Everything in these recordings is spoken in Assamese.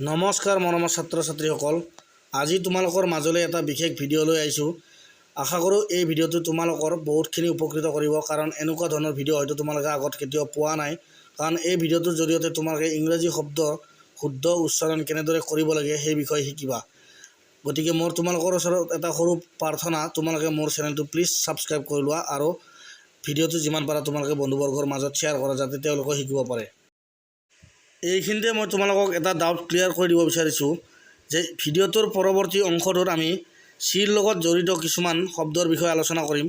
নমস্কাৰ মৰমৰ ছাত্ৰ ছাত্ৰীসকল, আজি তোমালোকৰ মাজলৈ এটা বিশেষ ভিডিঅ' লৈ আহিছোঁ। আশা কৰোঁ এই ভিডিঅ'টো তোমালোকৰ বহুতখিনি উপকৃত কৰিব, কাৰণ এনেকুৱা ধৰণৰ ভিডিঅ' হয়তো তোমালোকে আগত কেতিয়াও পোৱা নাই। কাৰণ এই ভিডিঅ'টোৰ জৰিয়তে তোমালোকে ইংৰাজী শব্দ শুদ্ধ উচ্চাৰণ কেনেদৰে কৰিব লাগে সেই বিষয়ে শিকিবা। গতিকে মোৰ তোমালোকৰ ওচৰত এটা সৰু প্ৰাৰ্থনা, তোমালোকে মোৰ চেনেলটো প্লিজ ছাবস্ক্ৰাইব কৰি লোৱা আৰু ভিডিঅ'টো যিমান পাৰা তোমালোকে বন্ধুবৰ্গৰ মাজত শ্বেয়াৰ কৰা, যাতে তেওঁলোকে শিকিব পাৰে। এইখিনিতে মই তোমালোকক এটা ডাউট ক্লিয়াৰ কৰি দিব বিচাৰিছোঁ যে ভিডিঅ'টোৰ পৰৱৰ্তী অংশটোত আমি চিৰ লগত জড়িত কিছুমান শব্দৰ বিষয়ে আলোচনা কৰিম।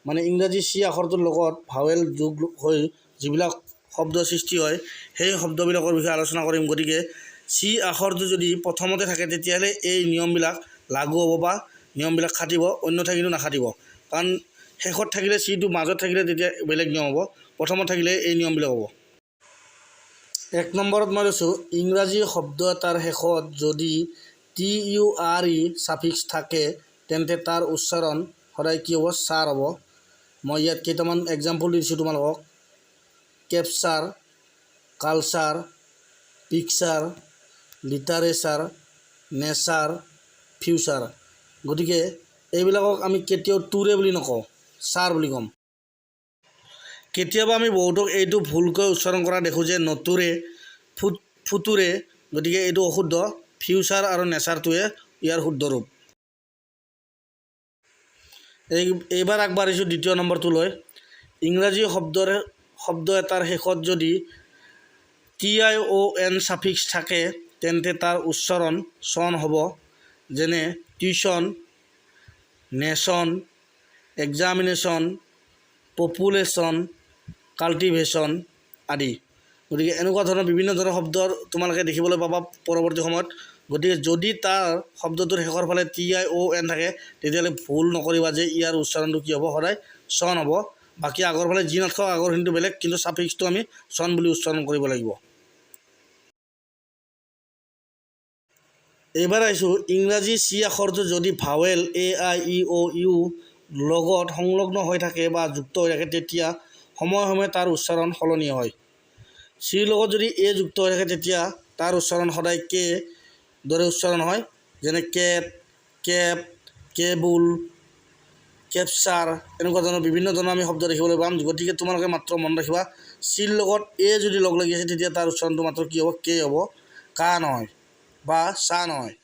মানে ইংৰাজী চি আখৰটোৰ লগত ভাৱেল যোগ হৈ যিবিলাক শব্দ সৃষ্টি হয় সেই শব্দবিলাকৰ বিষয়ে আলোচনা কৰিম। গতিকে চি আখৰটো যদি প্ৰথমতে থাকে তেতিয়াহ'লে এই নিয়মবিলাক লাগু হ'ব বা নিয়মবিলাক খাটিব, অন্যথা কিন্তু নাখাটিব। কাৰণ শেষত থাকিলে চিটো মাজত থাকিলে তেতিয়া বেলেগ নিয়ম হ'ব, প্ৰথমত থাকিলে এই নিয়মবিলাক হ'ব। এক নম্বৰত মই লৈছোঁ, ইংৰাজী শব্দ এটাৰ শেষত যদি TURE ছাফিক্স থাকে তেন্তে তাৰ উচ্চাৰণ সদায় কি হ'ব? ছাৰ হ'ব। মই ইয়াত কেইটামান এক্সাম্পল দিছোঁ তোমালোকক। Capture, culture, picture, literature, nature, future. গতিকে এইবিলাকক আমি কেতিয়াও টুৰে বুলি নকওঁ, ছাৰ বুলি ক'ম। কেতিয়াবা আমি বহুতক এইটো ভুলকৈ উচ্চাৰণ কৰা দেখোঁ যে নতুৰে, ফুতুৰে। গতিকে এইটো অশুদ্ধ। ফিউচাৰ আৰু নেচাৰটোৱে ইয়াৰ শুদ্ধ ৰূপ। এইবাৰ আগবাঢ়িছোঁ দ্বিতীয় নম্বৰটোলৈ। ইংৰাজী শব্দ এটাৰ শেষত যদি TION ছাফিক্স থাকে তেন্তে তাৰ উচ্চাৰণ চন হ'ব। যেনে tuition, nation, examination, population, cultivation আদি। গতিকে এনেকুৱা ধৰণৰ বিভিন্ন ধৰণৰ শব্দ তোমালোকে দেখিবলৈ পাবা পৰৱৰ্তী সময়ত। গতিকে যদি তাৰ শব্দটোৰ শেষৰ ফালে TION থাকে তেতিয়াহ'লে ভুল নকৰিবা যে ইয়াৰ উচ্চাৰণটো কি হ'ব? সদায় চন হ'ব। বাকী আগৰ ফালে যি নাথাকক আগৰখিনিটো বেলেগ, কিন্তু ছাফিক্সটো আমি চন বুলি উচ্চাৰণ কৰিব লাগিব। এইবাৰ আহিছোঁ, ইংৰাজী চি আখৰটো যদি ভাৱেল AIEOU লগত সংলগ্ন হৈ থাকে বা যুক্ত হৈ থাকে তেতিয়া সময়ে সময়ে তাৰ উচ্চাৰণ সলনি হয়। চিৰ লগত যদি এ যুক্ত হৈ থাকে তেতিয়া তাৰ উচ্চাৰণ সদায় কে দৰে উচ্চাৰণ হয়। যেনে কেট, কেপ, কেবুল, কেপচাৰ, এনেকুৱা ধৰণৰ বিভিন্ন ধৰণৰ আমি শব্দ দেখিবলৈ পাম। গতিকে তোমালোকে মাত্ৰ মন ৰাখিবা, চিৰ লগত এ যদি লগ লাগি আছে তেতিয়া তাৰ উচ্চাৰণটো মাত্ৰ কি হ'ব? কে হ'ব, কা নহয় বা চা নহয়।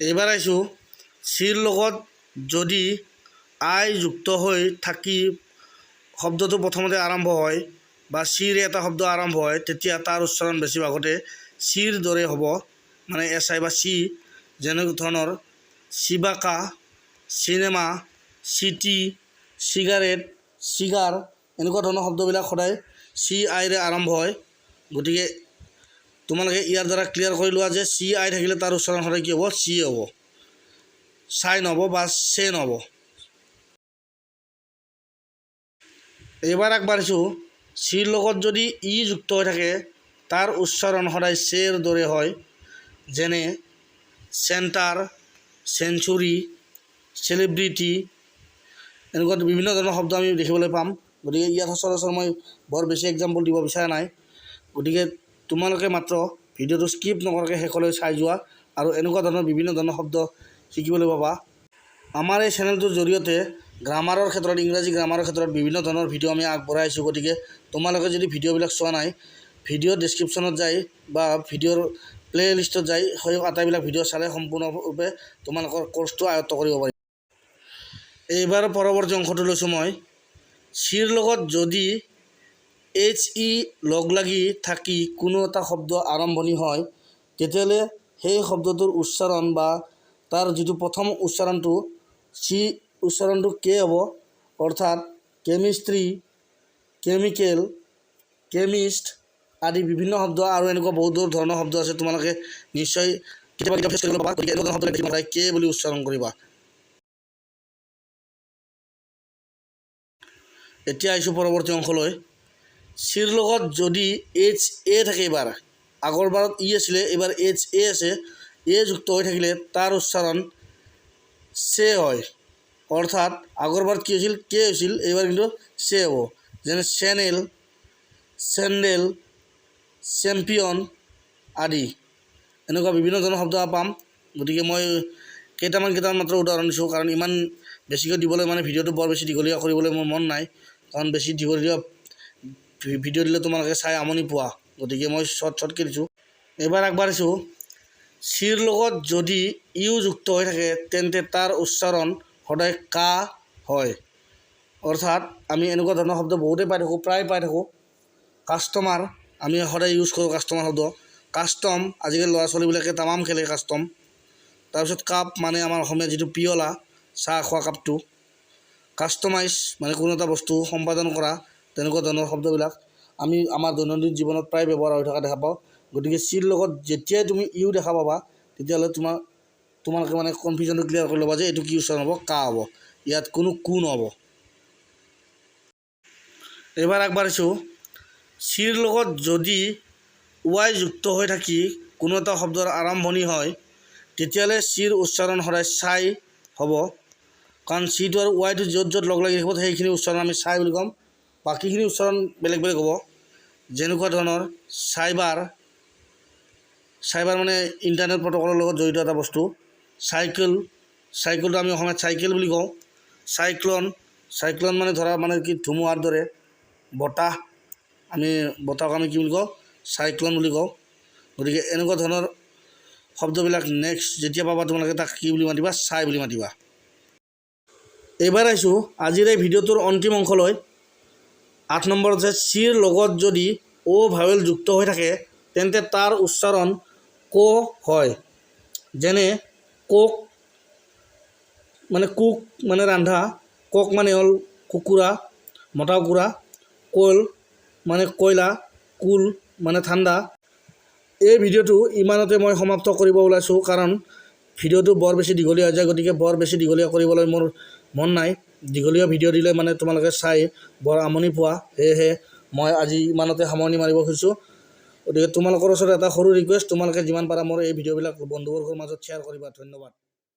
এইবাৰ আহিছোঁ, চিৰ লগত যদি আই যুক্ত হৈ থাকি শব্দটো প্ৰথমতে আৰম্ভ হয় বা চিৰে এটা শব্দ আৰম্ভ হয় তেতিয়া তাৰ উচ্চাৰণ বেছিভাগতে চিৰ দৰে হ'ব, মানে SI বা চি। যেনে ধৰণৰ চিবাকা, চিনেমা, চিটি, চিগাৰেট, চিগাৰ, এনেকুৱা ধৰণৰ শব্দবিলাক সদায় CIৰে আৰম্ভ হয়। গতিকে তোমালোকে ইয়াৰ দ্বাৰা ক্লিয়াৰ কৰি লোৱা যে CI থাকিলে তাৰ উচ্চাৰণ সদায় কি হ'ব? চি হ'ব, চাই নহ'ব বা চে নহ'ব। এইবাৰ আগবাঢ়িছোঁ, চিৰ লগত যদি ই যুক্ত হৈ থাকে তাৰ উচ্চাৰণ সদায় চেৰ দৰে হয়। যেনে চেণ্টাৰ, চেঞ্চুৰী, চেলিব্ৰিটি, এনেকুৱা বিভিন্ন ধৰণৰ শব্দ আমি দেখিবলৈ পাম। গতিকে ইয়াত সচৰাচৰ মই বৰ বেছি এক্সাম্পল দিব বিচৰা নাই। গতিকে তোমালোকে মাত্ৰ ভিডিঅ'টো স্কিপ নকৰাকৈ শেষলৈ চাই যোৱা আৰু এনেকুৱা ধৰণৰ বিভিন্ন ধৰণৰ শব্দ শিকিবলৈ পাবা। আমাৰ এই চেনেলটোৰ জৰিয়তে গ্ৰামাৰৰ ক্ষেত্ৰত, ইংৰাজী গ্ৰামাৰৰ ক্ষেত্ৰত বিভিন্ন ধৰণৰ ভিডিঅ' আমি আগবঢ়াইছোঁ। গতিকে তোমালোকে যদি ভিডিঅ'বিলাক চোৱা নাই, ভিডিঅ' ডেছক্ৰিপশ্যনত যায় বা ভিডিঅ'ৰ প্লে'লিষ্টত যায় সেই আটাইবিলাক ভিডিঅ' চালে সম্পূৰ্ণৰূপে তোমালোকৰ কোৰ্চটো আয়ত্ব কৰিব পাৰিবা। এইবাৰ পৰৱৰ্তী অংশটো লৈছোঁ মই, চিৰ লগত যদি HE লগ লাগি থাকি কোনো এটা শব্দ আৰম্ভণি হয় তেতিয়াহ'লে সেই শব্দটোৰ উচ্চাৰণ বা তাৰ যিটো প্ৰথম উচ্চাৰণটো চি উচ্চাৰণটো কে হ'ব। অৰ্থাৎ কেমিষ্ট্ৰি, কেমিকেল, কেমিষ্ট আদি বিভিন্ন শব্দ আৰু এনেকুৱা বহুতো ধৰণৰ শব্দ আছে। তোমালোকে নিশ্চয় কেতিয়াবা ফেচ কৰিব পাবা। গতিকে এনেকুৱা শব্দ সদায় কে বুলি উচ্চাৰণ কৰিবা। এতিয়া আহিছোঁ পৰৱৰ্তী অংশলৈ। চিৰ লগত যদি HA থাকে, এইবাৰ আগৰবাৰত ই আছিলে, এইবাৰ HA আছে, এ যুক্ত হৈ থাকিলে তাৰ উচ্চাৰণ চে হয়। অৰ্থাৎ আগৰবাৰত কি হৈছিল? কে হৈছিল, এইবাৰ কিন্তু চে হ'ব। যেনে চেনেল, চেণ্ডেল, চেম্পিয়ন আদি এনেকুৱা বিভিন্ন ধৰণৰ শব্দ পাম। গতিকে মই কেইটামান মাত্ৰ উদাহৰণ দিছোঁ, কাৰণ ইমান বেছিকৈ দিবলৈ মানে ভিডিঅ'টো বৰ বেছি দীঘলীয়া কৰিবলৈ মোৰ মন নাই, কাৰণ বেছি দীঘলীয়া ভিডিঅ' দিলে তোমালোকে চাই আমনি পোৱা। গতিকে মই শ্বৰ্টকৈ দিছোঁ। এইবাৰ আগবাঢ়িছোঁ। চিৰ লগত যদি ইউ যুক্ত হৈ থাকে তেন্তে তাৰ উচ্চাৰণ সদায় কা হয়। অৰ্থাৎ আমি এনেকুৱা ধৰণৰ শব্দ বহুতেই পাই থাকোঁ, প্ৰায় পাই থাকোঁ। কাষ্টমাৰ আমি সদায় ইউজ কৰোঁ কাষ্টমাৰ শব্দ। কাষ্টম আজিকালি ল'ৰা ছোৱালীবিলাকে তামাম খেলে কাষ্টম। তাৰপিছত কাপ মানে আমাৰ অসমীয়া যিটো পিয়লা চাহ খোৱা কাপটো। কাষ্টমাইজ মানে কোনো এটা বস্তু সম্পাদন কৰা, তেনেকুৱা ধৰণৰ শব্দবিলাক আমি আমাৰ দৈনন্দিন জীৱনত প্ৰায় ব্যৱহাৰ হৈ থকা দেখা পাওঁ। গতিকে চিৰ লগত যেতিয়াই তুমি ইউ দেখা পাবা তেতিয়াহ'লে তোমালোকে মানে কনফিউজনটো ক্লিয়াৰ কৰি ল'বা যে এইটো কি উচ্চাৰণ হ'ব, কা হ'ব, ইয়াত কোনো কু নহ'ব। এইবাৰ আগবাঢ়িছোঁ। চিৰ লগত যদি ৱাই যুক্ত হৈ থাকি কোনো এটা শব্দৰ আৰম্ভণি হয় তেতিয়াহ'লে চিৰ উচ্চাৰণ সদায় চাই হ'ব, কাৰণ চিটো আৰু ৱাইটো য'ত লগ লাগি থাকিব সেইখিনি উচ্চাৰণ আমি চাই বুলি ক'ম। বাকীখিনি উচ্চাৰণ বেলেগ বেলেগ হ'ব। যেনেকুৱা ধৰণৰ চাইবাৰ মানে ইণ্টাৰনেট প্ৰট'কলৰ লগত জড়িত এটা বস্তু। চাইকেলটো আমি অসমীয়াত চাইকেল বুলি কওঁ। চাইক্লন মানে ধৰা মানে কি ধুমুহাৰ দৰে বতাহ, বতাহক আমি কি বুলি কওঁ, চাইক্লন বুলি কওঁ। গতিকে এনেকুৱা ধৰণৰ শব্দবিলাক নেক্সট যেতিয়া পাবা তোমালোকে তাক কি বুলি মাতিবা, চাই বুলি মাতিবা। এইবাৰ আহিছোঁ আজিৰ এই ভিডিঅ'টোৰ অন্তিম অংশলৈ। 8 নম্বৰ আছে, চিৰ লগত যদি অ' ভাৱেল যুক্ত হৈ থাকে তেন্তে তাৰ উচ্চাৰণ ক হয়। যেনে কোক মানে কুক মানে ৰান্ধা, কক মানে হ'ল কুকুৰা, মতা কুকুৰা, কইল মানে কয়লা, কুল মানে ঠাণ্ডা। এই ভিডিঅ'টো ইমানতে মই সমাপ্ত কৰিব ওলাইছোঁ, কাৰণ ভিডিঅ'টো বৰ বেছি দীঘলীয়া হৈ যায়। গতিকে বৰ বেছি দীঘলীয়া কৰিবলৈ মোৰ মন নাই। দীঘলীয়া ভিডিঅ' দিলে মানে তোমালোকে চাই বৰ আমনি পোৱা। সেয়েহে মই আজি ইমানতে সামৰণি মাৰিব খুজিছোঁ। গতিকে তোমালোকৰ ওচৰত এটা সৰু ৰিকুৱেষ্ট, তোমালোকে যিমান পাৰা মোৰ এই ভিডিঅ'বিলাক বন্ধুবৰ্গৰ মাজত শ্বেয়াৰ কৰিবা। ধন্যবাদ।